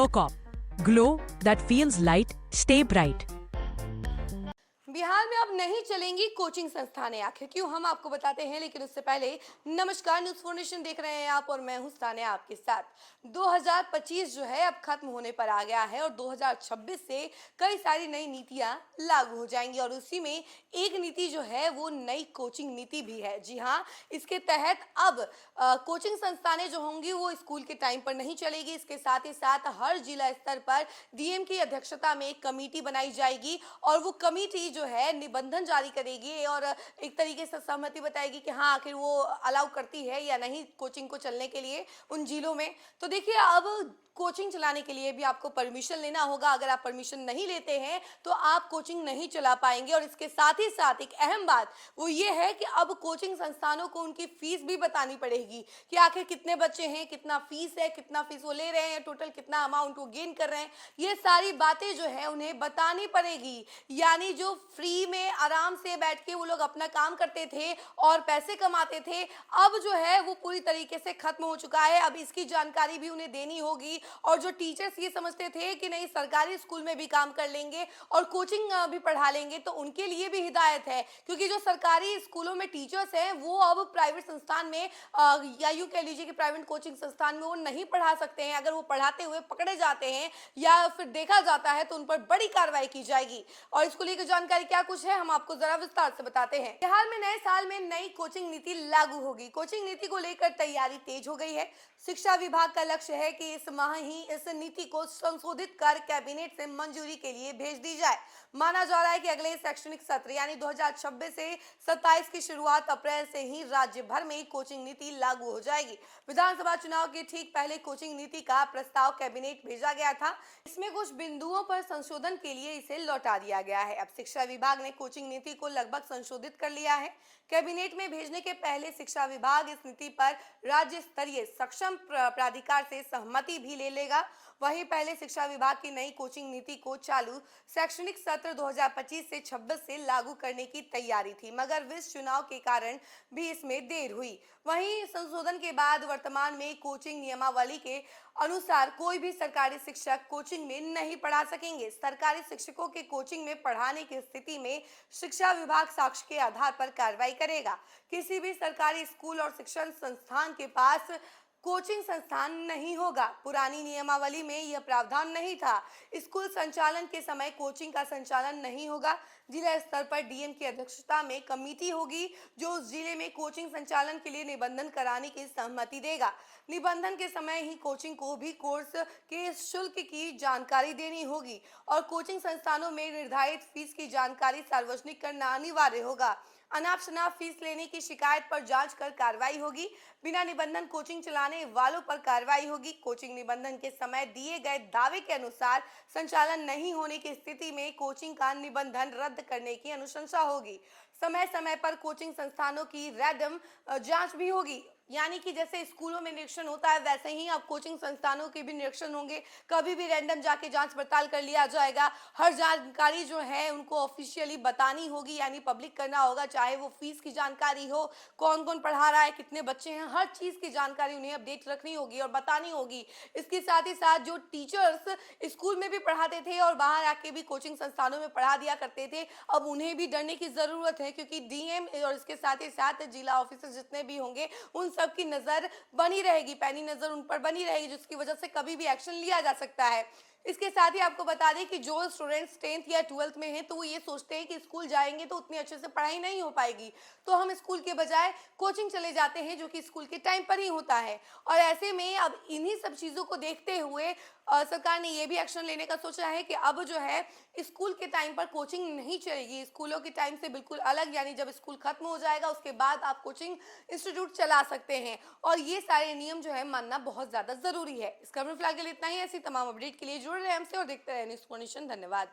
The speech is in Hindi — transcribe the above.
Glowcop. Glow that feels light, stay bright. Bihar में अब नहीं चलेंगी कोचिंग संस्थानें, आखिर क्यों, हम आपको बताते हैं। लेकिन उससे पहले नमस्कार, न्यूज़ फॉर नेशन देख रहे हैं आप और मैं हूं सानिया आपके साथ। 2025 जो है अब खत्म होने पर आ गया है और 2026 से कई सारी नई नीतियां लागू हो जाएंगी और उसी में एक नीति जो है वो नई कोचिंग नीति भी है। जी हाँ, इसके तहत अब कोचिंग संस्थानें जो होंगी वो स्कूल के टाइम पर नहीं चलेगी। इसके साथ ही साथ हर जिला स्तर पर डीएम की अध्यक्षता में एक कमेटी बनाई जाएगी और वो कमेटी जो है निबंधन जारी करेगी और एक तरीके से सहमति बताएगी कि हाँ आखिर वो अलाउ करती है या नहीं कोचिंग को चलने के लिए उन जिलों में। तो देखिए, अब कोचिंग चलाने के लिए भी आपको परमिशन लेना होगा। अगर आप परमिशन नहीं लेते हैं तो आप कोचिंग नहीं चला पाएंगे। और इसके साथ ही साथ एक अहम बात वो ये है कि अब कोचिंग संस्थानों को उनकी फीस भी बतानी पड़ेगी कि आखिर कितने बच्चे हैं, कितना फीस है, कितना फीस वो ले रहे हैं, टोटल कितना अमाउंट वो गेन कर रहे हैं। ये सारी बातें जो है उन्हें बतानी पड़ेगी। यानी जो फ्री में आराम से बैठ के वो लोग अपना काम करते थे और पैसे कमाते थे, अब जो है वो पूरी तरीके से खत्म हो चुका है। अब इसकी जानकारी भी उन्हें देनी होगी। और जो टीचर्स ये समझते थे कि नहीं सरकारी स्कूल में भी काम कर लेंगे और कोचिंग भी पढ़ा लेंगे, तो उनके लिए भी हिदायत है। क्योंकि जो सरकारी स्कूलों में टीचर्स हैं वो अब प्राइवेट संस्थान में या यूं कह लीजिए कि प्राइवेट कोचिंग संस्थान में वो नहीं पढ़ा सकते हैं। अगर वो पढ़ाते हुए पकड़े जाते हैं या फिर देखा जाता है तो उन पर बड़ी कार्रवाई की जाएगी। और इसको लेकर जानकारी क्या कुछ है हम आपको जरा विस्तार से बताते हैं। बिहार में नए साल में नई कोचिंग नीति लागू होगी। कोचिंग नीति को लेकर तैयारी तेज हो गई है। शिक्षा विभाग का लक्ष्य है कि इस माह ही इस नीति को संशोधित कर कैबिनेट से मंजूरी के लिए भेज दी जाए। माना जा रहा है कि अगले शैक्षणिक सत्र यानी 2026 से 27 की शुरुआत अप्रैल से ही राज्य भर में कोचिंग नीति लागू हो जाएगी। विधानसभा चुनाव के ठीक पहले कोचिंग नीति का प्रस्ताव कैबिनेट भेजा गया था। इसमें कुछ बिंदुओं पर संशोधन के लिए इसे लौटा दिया गया है। अब शिक्षा विभाग ने कोचिंग नीति को लगभग संशोधित कर लिया है। कैबिनेट में भेजने के पहले शिक्षा विभाग इस नीति पर राज्य स्तरीय सक्षम प्राधिकार से सहमति भी ले लेगा। वहीं पहले शिक्षा विभाग की नई कोचिंग नीति को चालू शैक्षणिक सत्र 2025 से 26 से लागू करने की तैयारी थी, मगर विस चुनाव के कारण भी इसमें देर हुई। वहीं संशोधन के बाद वर्तमान में कोचिंग नियमावली के अनुसार कोई भी सरकारी शिक्षक कोचिंग में नहीं पढ़ा सकेंगे। सरकारी शिक्षकों के कोचिंग में पढ़ाने की स्थिति में शिक्षा विभाग साक्ष्य के आधार पर कार्रवाई करेगा। किसी भी सरकारी स्कूल और शिक्षण संस्थान के पास कोचिंग संस्थान नहीं होगा। पुरानी नियमावली में यह प्रावधान नहीं था। स्कूल संचालन के समय कोचिंग का संचालन नहीं होगा। जिला स्तर पर डीएम की अध्यक्षता में कमेटी होगी जो उस जिले में कोचिंग संचालन के लिए निबंधन कराने की सहमति देगा। निबंधन के समय ही कोचिंग को भी कोर्स के शुल्क की जानकारी देनी होगी और कोचिंग संस्थानों में निर्धारित फीस की जानकारी सार्वजनिक करना अनिवार्य होगा। अनाप शनाप फीस लेने की शिकायत पर जांच कर कार्रवाई होगी। बिना निबंधन कोचिंग चलाने वालों पर कार्रवाई होगी। कोचिंग निबंधन के समय दिए गए दावे के अनुसार संचालन नहीं होने की स्थिति में कोचिंग का निबंधन रद्द करने की अनुशंसा होगी। समय समय पर कोचिंग संस्थानों की रैंडम जांच भी होगी। यानी कि जैसे स्कूलों में निरीक्षण होता है वैसे ही अब कोचिंग संस्थानों के भी निरीक्षण होंगे। कभी भी रैंडम जाके जांच पड़ताल कर लिया जाएगा। हर जानकारी जो है उनको ऑफिशियली बतानी होगी, यानी पब्लिक करना होगा। चाहे वो फीस की जानकारी हो, कौन कौन पढ़ा रहा है, कितने बच्चे हैं, हर चीज़ की जानकारी उन्हें अपडेट रखनी होगी और बतानी होगी। इसके साथ ही साथ जो टीचर्स स्कूल में भी पढ़ाते थे और बाहर आके भी कोचिंग संस्थानों में पढ़ा दिया करते थे, अब उन्हें भी डरने की ज़रूरत है। क्योंकि डीएम और इसके साथ ही साथ जिला ऑफिसर जितने भी होंगे उन सबकी नजर बनी रहेगी, पैनी नजर उन पर बनी रहेगी, जिसकी वजह से कभी भी एक्शन लिया जा सकता है। इसके साथ ही आपको बता दें कि जो स्टूडेंट्स 10th या 12th में हैं तो वो ये सोचते हैं कि स्कूल जाएंगे तो उतनी अच्छे से पढ़ाई नहीं हो पाएगी, तो हम स्कूल के बजाय कोचिंग चले जाते हैं जो कि स्कूल के टाइम पर ही होता है। और ऐसे में अब इन्हीं सब चीज़ों को देखते हुए सरकार ने ये भी एक्शन लेने का सोचा है कि अब जो है स्कूल के टाइम पर कोचिंग नहीं चलेगी। स्कूलों के टाइम से बिल्कुल अलग, यानी जब स्कूल खत्म हो जाएगा उसके बाद आप कोचिंग इंस्टीट्यूट चला सकते हैं। और ये सारे नियम जो है मानना बहुत ज़्यादा ज़रूरी है। इस खबर में फिलहाल के लिए इतना ही। ऐसी तमाम अपडेट के लिए जुड़े रहे हमसे और देखते रहे न्यूज़ फॉर नेशन। धन्यवाद।